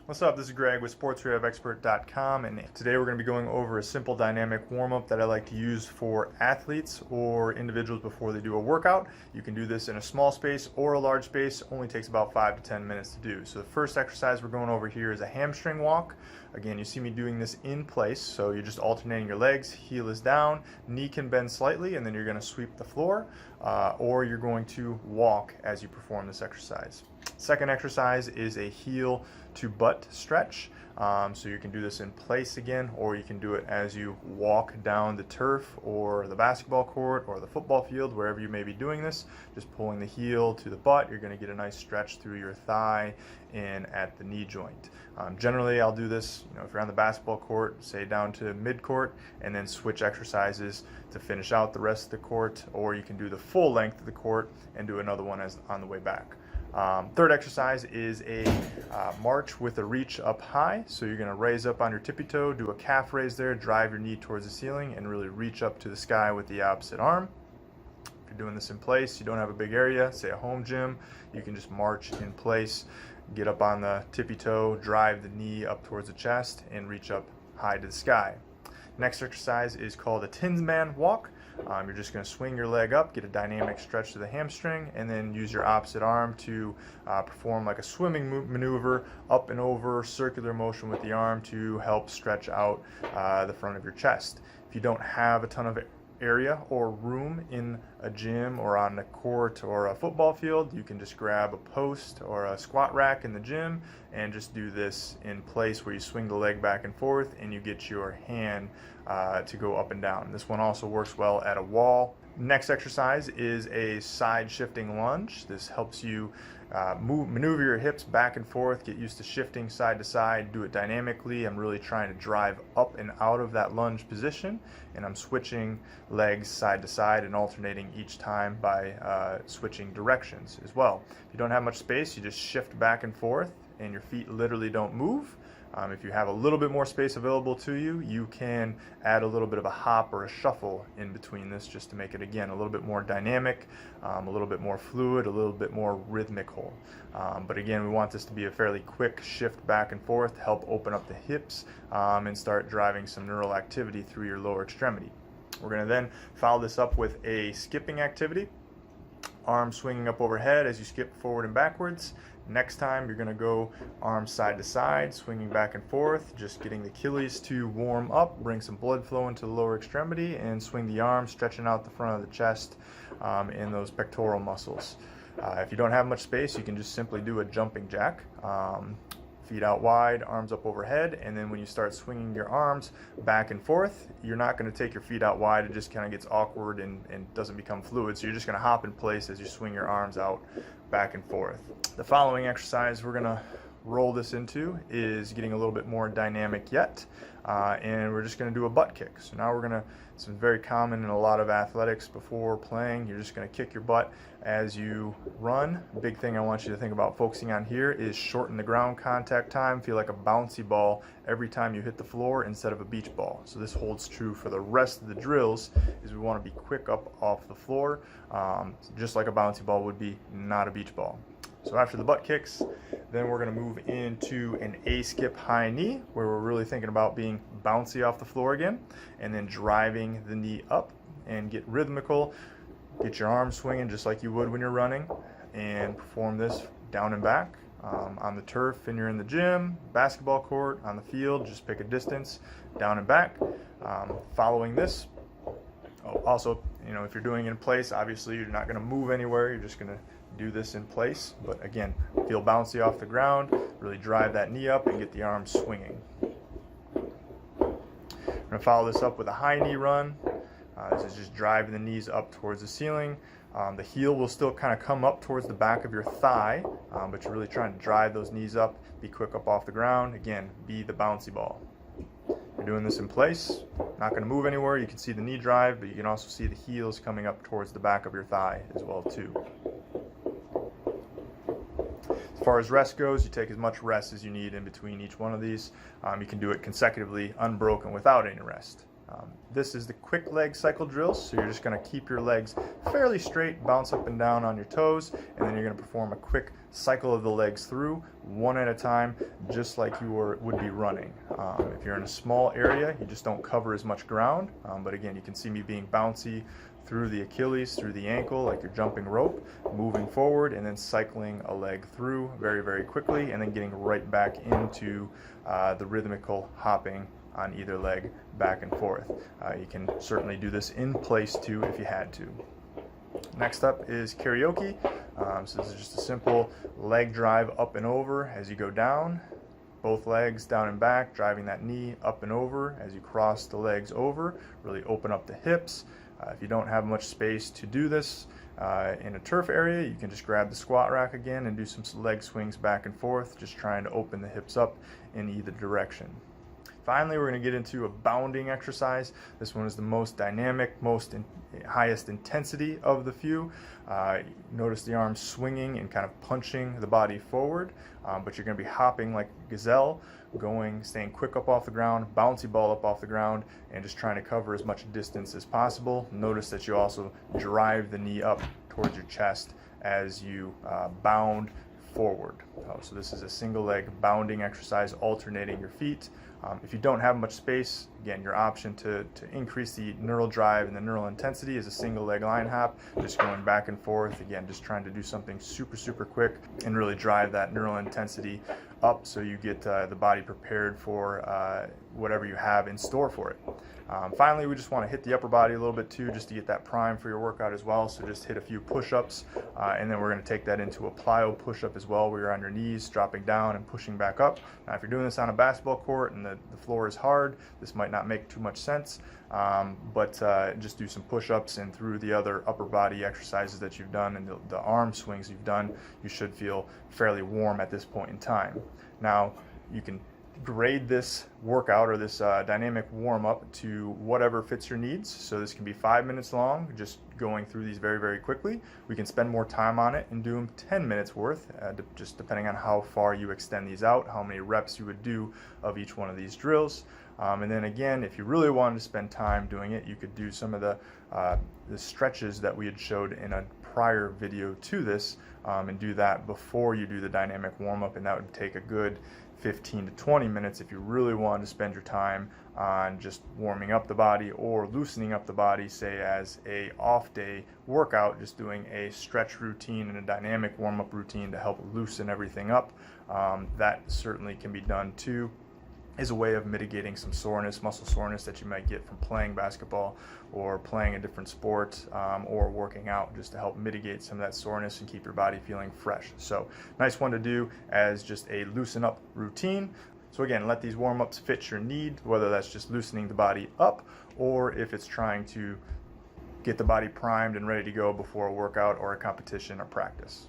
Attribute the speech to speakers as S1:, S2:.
S1: What's up? This is Greg with sportsrehabexpert.com, and today we're going to be going over a simple dynamic warm-up that I like to use for athletes or individuals before they do a workout. You can do this in a small space or a large space. Only takes about 5 to 10 minutes to do. So the first exercise we're going over here is a hamstring walk. Again, you see me doing this in place, so you're just alternating your legs. Heel is down, knee can bend slightly, and then you're going to sweep the floor, or you're going to walk as you perform this exercise. Second exercise is a heel to butt stretch. So you can do this in place again, or you can do it as you walk down the turf or the basketball court or the football field, wherever you may be doing this. Just pulling the heel to the butt, you're going to get a nice stretch through your thigh and at the knee joint. Generally, I'll do this, if you're on the basketball court, say down to mid-court, and then switch exercises to finish out the rest of the court, or you can do the full length of the court and do another one as on the way back. Third exercise is a march with a reach up high. So you're going to raise up on your tippy toe, do a calf raise there, drive your knee towards the ceiling, and really reach up to the sky with the opposite arm. If you're doing this in place, you don't have a big area, say a home gym, you can just march in place, get up on the tippy toe, drive the knee up towards the chest, and reach up high to the sky. Next exercise is called a Tinsman walk. You're just going to swing your leg up, get a dynamic stretch to the hamstring, and then use your opposite arm to perform like a swimming maneuver, up and over, circular motion with the arm to help stretch out the front of your chest. If you don't have a ton of area or room in a gym or on a court or a football field, you can just grab a post or a squat rack in the gym and just do this in place where you swing the leg back and forth and you get your hand to go up and down. This one also works well at a wall. Next exercise is a side shifting lunge. This helps you maneuver your hips back and forth, get used to shifting side to side, do it dynamically. I'm really trying to drive up and out of that lunge position, and I'm switching legs side to side and alternating each time by switching directions as well. If you don't have much space, you just shift back and forth and your feet literally don't move. If you have a little bit more space available to you, you can add a little bit of a hop or a shuffle in between this just to make it, again, a little bit more dynamic, a little bit more fluid, a little bit more rhythmical. But again, we want this to be a fairly quick shift back and forth to help open up the hips and start driving some neural activity through your lower extremity. We're going to then follow this up with a skipping activity. Arms swinging up overhead as you skip forward and backwards. Next time you're going to go arms side to side, swinging back and forth, just getting the Achilles to warm up, bring some blood flow into the lower extremity, and swing the arms, stretching out the front of the chest and those pectoral muscles. If you don't have much space, you can just simply do a jumping jack. Feet out wide, arms up overhead, and then when you start swinging your arms back and forth, you're not going to take your feet out wide. It just kind of gets awkward and doesn't become fluid. So you're just going to hop in place as you swing your arms out back and forth. The following exercise we're going to roll this into is getting a little bit more dynamic yet, and we're just going to do a butt kick. So now we're going to, it's very common in a lot of athletics before playing, you're just going to kick your butt as you run. The big thing I want you to think about focusing on here is shorten the ground contact time, feel like a bouncy ball every time you hit the floor instead of a beach ball. So this holds true for the rest of the drills, is we want to be quick up off the floor, just like a bouncy ball would be, not a beach ball. So after the butt kicks, then we're going to move into an A-skip high knee, where we're really thinking about being bouncy off the floor again, and then driving the knee up and get rhythmical. Get your arms swinging just like you would when you're running, and perform this down and back on the turf, and you're in the gym, basketball court, on the field, just pick a distance, down and back. Following this, also, if you're doing it in place, obviously you're not going to move anywhere, you're just going to do this in place, but again, feel bouncy off the ground, really drive that knee up and get the arms swinging. We're going to follow this up with a high knee run. This is just driving the knees up towards the ceiling. The heel will still kind of come up towards the back of your thigh, but you're really trying to drive those knees up, be quick up off the ground. Again, be the bouncy ball. You're doing this in place, not going to move anywhere. You can see the knee drive, but you can also see the heels coming up towards the back of your thigh as well too. As far as rest goes, you take as much rest as you need in between each one of these. You can do it consecutively, unbroken, without any rest. This is the quick leg cycle drills, so you're just going to keep your legs fairly straight, bounce up and down on your toes, and then you're going to perform a quick cycle of the legs through, one at a time, just like you would be running. If you're in a small area, you just don't cover as much ground, but again, you can see me being bouncy through the Achilles, through the ankle, like you're jumping rope, moving forward, and then cycling a leg through very, very quickly, and then getting right back into the rhythmical hopping on either leg back and forth. You can certainly do this in place too if you had to. Next up is karaoke. So this is just a simple leg drive up and over as you go down. Both legs down and back, driving that knee up and over as you cross the legs over. Really open up the hips. If you don't have much space to do this in a turf area, you can just grab the squat rack again and do some leg swings back and forth, just trying to open the hips up in either direction. Finally, we're going to get into a bounding exercise. This one is the most dynamic, highest intensity of the few. Notice the arms swinging and kind of punching the body forward, but you're going to be hopping like a gazelle, staying quick up off the ground, bouncy ball up off the ground, and just trying to cover as much distance as possible. Notice that you also drive the knee up towards your chest as you bound forward. So this is a single leg bounding exercise, alternating your feet. If you don't have much space, again, your option to increase the neural drive and the neural intensity is a single leg line hop, just going back and forth, again, just trying to do something super, super quick and really drive that neural intensity up so you get the body prepared for whatever you have in store for it. Finally, we just want to hit the upper body a little bit too, just to get that prime for your workout as well. So just hit a few push-ups, and then we're going to take that into a plyo push-up as well, where you're on your knees, dropping down and pushing back up. Now, if you're doing this on a basketball court and the floor is hard, this might not make too much sense, but just do some push-ups, and through the other upper body exercises that you've done and the arm swings you've done, you should feel fairly warm at this point in time. Now, you can grade this workout or this dynamic warm-up to whatever fits your needs. So this can be 5 minutes long, just going through these very, very quickly. We can spend more time on it and do them 10 minutes worth, just depending on how far you extend these out, how many reps you would do of each one of these drills. And then again, if you really wanted to spend time doing it, you could do some of the stretches that we had showed in a prior video to this, and do that before you do the dynamic warm-up, and that would take a good 15 to 20 minutes if you really want to spend your time on just warming up the body or loosening up the body, say as a off day workout, just doing a stretch routine and a dynamic warm-up routine to help loosen everything up. That certainly can be done too, as a way of mitigating some soreness, muscle soreness that you might get from playing basketball or playing a different sport, or working out, just to help mitigate some of that soreness and keep your body feeling fresh. So nice one to do as just a loosen up routine. So again, let these warm-ups fit your need, whether that's just loosening the body up or if it's trying to get the body primed and ready to go before a workout or a competition or practice.